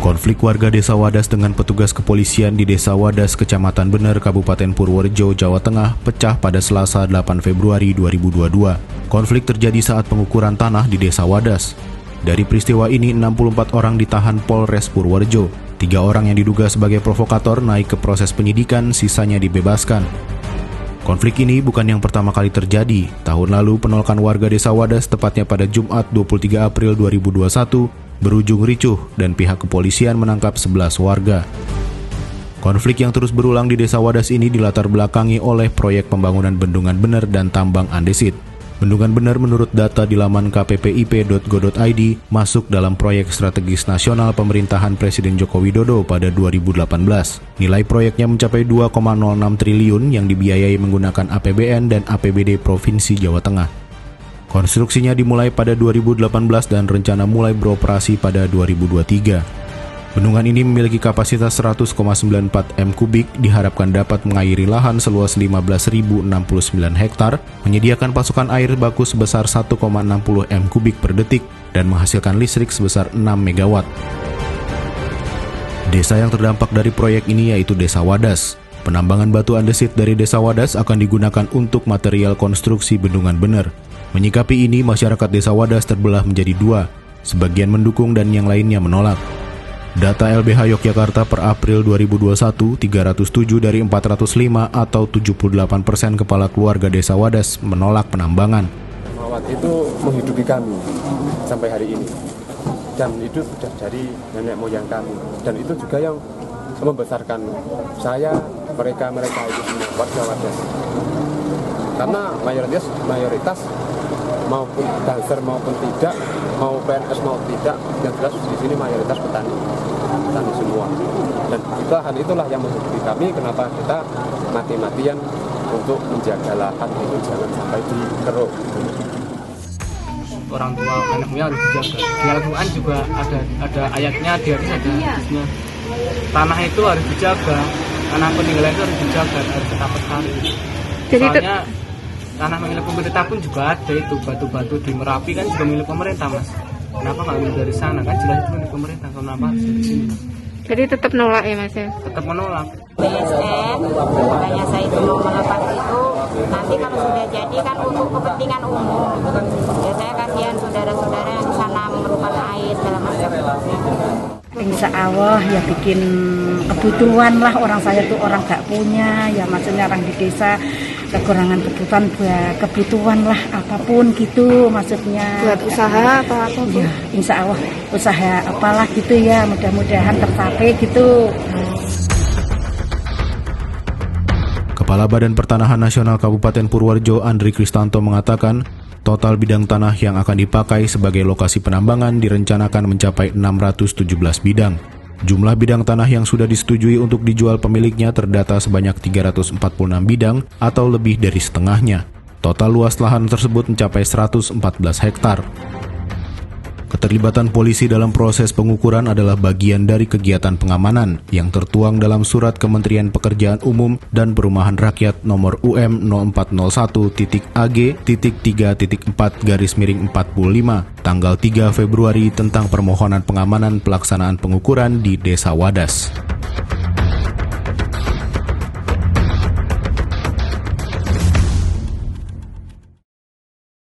Konflik warga Desa Wadas dengan petugas kepolisian di Desa Wadas, Kecamatan Bener, Kabupaten Purworejo, Jawa Tengah, pecah pada Selasa 8 Februari 2022. Konflik terjadi saat pengukuran tanah di Desa Wadas. Dari peristiwa ini, 64 orang ditahan Polres Purworejo. 3 orang yang diduga sebagai provokator naik ke proses penyidikan, sisanya dibebaskan. Konflik ini bukan yang pertama kali terjadi. Tahun lalu, penolakan warga Desa Wadas, tepatnya pada Jumat 23 April 2021, berujung ricuh dan pihak kepolisian menangkap 11 warga. Konflik yang terus berulang di Desa Wadas ini dilatar belakangi oleh proyek pembangunan Bendungan Bener dan tambang andesit. Bendungan Bener menurut data di laman kppip.go.id masuk dalam proyek strategis nasional pemerintahan Presiden Joko Widodo pada 2018. Nilai proyeknya mencapai 2,06 triliun yang dibiayai menggunakan APBN dan APBD Provinsi Jawa Tengah. Konstruksinya dimulai pada 2018 dan rencana mulai beroperasi pada 2023. Bendungan ini memiliki kapasitas 100,94 m3, diharapkan dapat mengairi lahan seluas 15.069 hektar, menyediakan pasokan air baku sebesar 1,60 m3 per detik, dan menghasilkan listrik sebesar 6 MW. Desa yang terdampak dari proyek ini yaitu Desa Wadas. Penambangan batu andesit dari Desa Wadas akan digunakan untuk material konstruksi Bendungan Bener. Menyikapi ini, masyarakat Desa Wadas terbelah menjadi 2, sebagian mendukung dan yang lainnya menolak. Data LBH Yogyakarta per April 2021, 307 dari 405 atau 78% kepala keluarga Desa Wadas menolak penambangan. Mawat itu menghidupi kami sampai hari ini, dan itu sudah dari nenek moyang kami, dan itu juga yang membesarkan saya, mereka itu semua warga Wadas. Karena mayoritas maupun dancer maupun tidak, mau PNS mau tidak, yang jelas di sini mayoritas petani semua. Dan itulah yang menghidupi kami. Kenapa kita mati-matian untuk menjaga lahan itu jangan sampai dikeruk. Orang tua anaknya harus dijaga. Di Al-Quran juga ada ayatnya, di hadis ada hadisnya. Tanah itu harus dijaga, tanah peninggalan itu harus dijaga, harus tetap lestari. Soalnya tanah milik pemerintah pun juga ada, itu batu-batu di Merapi kan juga milik pemerintah, Mas. Kenapa nggak ambil dari sana? Kan jelas itu milik pemerintah, kenapa harus di sini? Jadi tetap nolak ya, Mas ya? Tetap menolak. BSN, makanya saya itu mau melepas itu, nanti kalau sudah jadi kan untuk kepentingan umum. Ya saya kasihan saudara-saudara yang di sana memerlukan air segala macam. Insya Allah ya bikin kebutuhan lah, orang saya tuh orang gak punya, ya maksudnya orang di desa kekurangan kebutuhan lah apapun gitu maksudnya. Buat usaha atau apa? Ya, insya Allah usaha apalah gitu ya, mudah-mudahan tercapai gitu. Kepala Badan Pertanahan Nasional Kabupaten Purworejo, Andri Kristanto mengatakan, total bidang tanah yang akan dipakai sebagai lokasi penambangan direncanakan mencapai 617 bidang. Jumlah bidang tanah yang sudah disetujui untuk dijual pemiliknya terdata sebanyak 346 bidang atau lebih dari setengahnya. Total luas lahan tersebut mencapai 114 hektar. Keterlibatan polisi dalam proses pengukuran adalah bagian dari kegiatan pengamanan yang tertuang dalam Surat Kementerian Pekerjaan Umum dan Perumahan Rakyat nomor UM 0401.AG.3.4/45 tanggal 3 Februari tentang permohonan pengamanan pelaksanaan pengukuran di Desa Wadas.